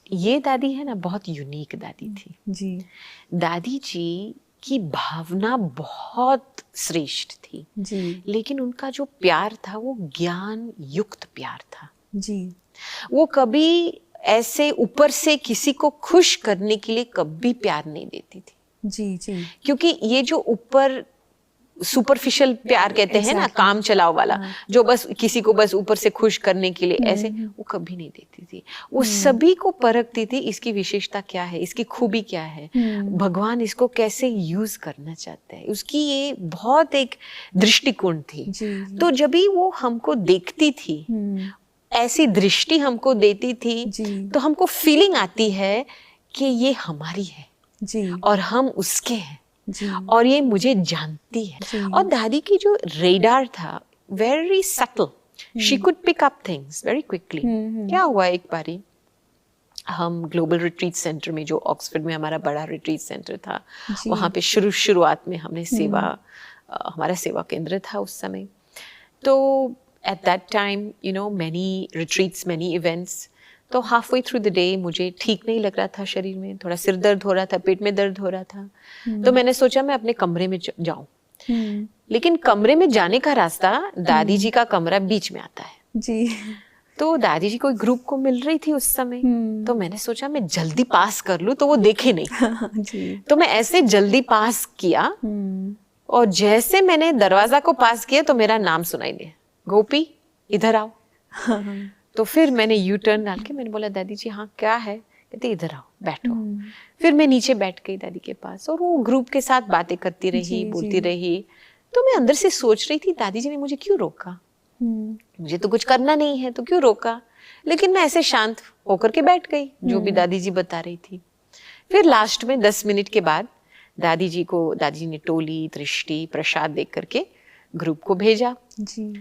ये दादी है ना, बहुत यूनिक दादी थी जी दादी जी की भावना बहुत श्रेष्ठ थी जी लेकिन उनका जो प्यार था वो ज्ञान युक्त प्यार था। जी वो कभी ऐसे ऊपर से किसी को खुश करने के लिए कभी प्यार नहीं देती थी, जी जी क्योंकि ये जो ऊपर सुपरफिशियल प्यार कहते हैं ना, Exactly. काम चलाओ वाला, हाँ। जो बस किसी को बस ऊपर से खुश करने के लिए ऐसे, वो कभी नहीं देती थी। वो सभी को परखती थी, इसकी विशेषता क्या है, इसकी खूबी क्या है, भगवान इसको कैसे यूज करना चाहता है, उसकी ये बहुत एक दृष्टिकोण थी। जी तो जब भी वो हमको देखती थी, ऐसी दृष्टि हमको देती थी, जी तो हमको फीलिंग आती है कि ये हमारी है जी और हम उसके हैं जी और ये मुझे जानती है। जी। और दादी की जो रेडार था very subtle, she could pick up things very quickly. क्या हुआ, एक बारी हम ग्लोबल रिट्रीट सेंटर में, जो ऑक्सफोर्ड में हमारा बड़ा रिट्रीट सेंटर था, जी। वहाँ पे शुरुआत में हमने सेवा, हमारा सेवा केंद्र था उस समय। तो at that time you know many retreats, many events. तो halfway through the day मुझे ठीक नहीं लग रहा था, शरीर में थोड़ा सिर दर्द हो रहा था, पेट में दर्द हो रहा था। तो मैंने सोचा मैं अपने कमरे में जाऊं, लेकिन कमरे में जाने का रास्ता दादी जी का कमरा बीच में आता है। जी तो दादी जी कोई ग्रुप को मिल रही थी उस समय, तो मैंने सोचा मैं जल्दी पास कर लूं तो वो देखे नहीं। जी तो मैं ऐसे जल्दी पास किया और जैसे मैंने दरवाजा को पास किया तो मेरा नाम सुनाई दिया, गोपी इधर आओ। तो फिर मैंने यू टर्न डाल के मैंने बोला दादी जी हाँ क्या है, कहते इधर आओ बैठो। फिर मैं नीचे बैठ गई दादी के पास और वो ग्रुप के साथ बातें करती रही, जी, बोलती जी। रही। तो मैं अंदर से सोच रही थी दादी जी ने मुझे क्यों रोका, मुझे तो कुछ करना नहीं है तो क्यों रोका। लेकिन मैं ऐसे शांत होकर के बैठ गई, जो भी दादी जी बता रही थी। फिर लास्ट में 10 मिनट के बाद दादी जी ने टोली, दृष्टि, प्रसाद देख करके ग्रुप को भेजा। जी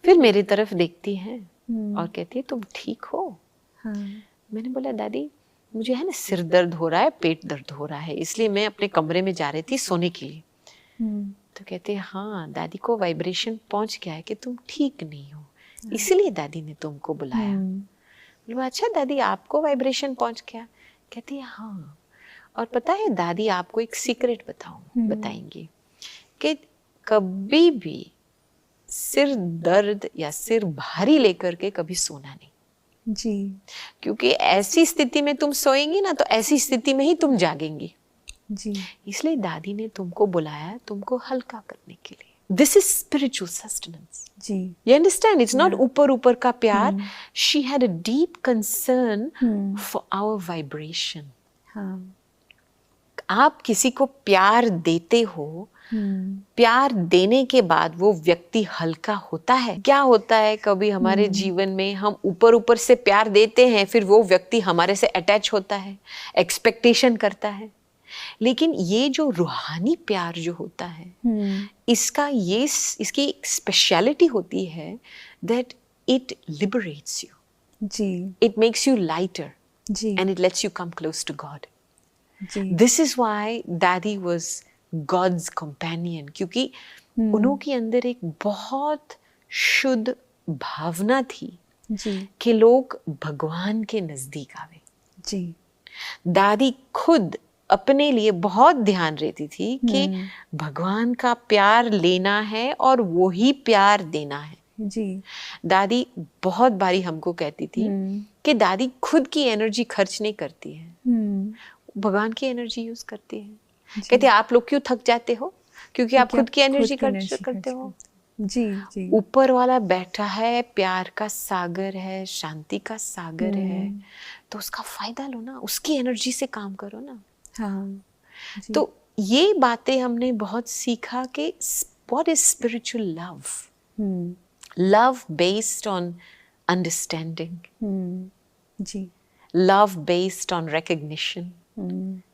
फिर मेरी तरफ देखती है और कहती है तुम ठीक हो। हाँ मैंने बोला दादी मुझे है ना सिर दर्द हो रहा है, पेट दर्द हो रहा है, इसलिए मैं अपने कमरे में जा रही थी सोने के लिए। तो कहते हैं हाँ दादी को वाइब्रेशन पहुंच गया है कि तुम ठीक नहीं हो, इसीलिए दादी ने तुमको बुलाया। बोला अच्छा दादी आपको वाइब्रेशन पहुंच गया, कहती है हाँ। और पता है दादी आपको एक सीक्रेट बताएंगी कि कभी भी सिर दर्द या सिर भारी लेकर के कभी सोना नहीं, जी क्योंकि ऐसी स्थिति में तुम सोएंगी ना तो ऐसी स्थिति में ही तुम जागेंगी। जी इसलिए दादी ने तुमको बुलाया तुमको हल्का करने के लिए। This is spiritual sustenance. जी You understand? It's not ऊपर का प्यार. She had a deep concern for our vibration. हाँ आप किसी को प्यार देते हो, प्यार देने के बाद वो व्यक्ति हल्का होता है। क्या होता है कभी हमारे जीवन में हम ऊपर से प्यार देते हैं, फिर वो व्यक्ति हमारे से अटैच होता है, एक्सपेक्टेशन करता है। लेकिन ये जो रूहानी प्यार जो होता है, इसकी एक स्पेशलिटी होती है that it liberates you, ji it makes you lighter ji and it lets you come close to God. Ji This is why Daddy was God's companion, क्योंकि उनके अंदर एक बहुत शुद्ध भावना थी जी कि लोग भगवान के नजदीक आवे। जी दादी खुद अपने लिए बहुत ध्यान रहती थी कि भगवान का प्यार लेना है और वो ही प्यार देना है। जी दादी बहुत बारी हमको कहती थी कि दादी खुद की एनर्जी खर्च नहीं करती है, भगवान की एनर्जी यूज करती है। कहते आप लोग क्यों थक जाते हो, क्योंकि आप खुद की एनर्जी खर्च करते हो। जी जी ऊपर वाला बैठा है, प्यार का सागर है, शांति का सागर है, तो उसका फायदा लो ना, उसकी एनर्जी से काम करो ना। हाँ जी। तो ये बातें हमने बहुत सीखा कि what is spiritual love, love based on understanding, जी love based on recognition,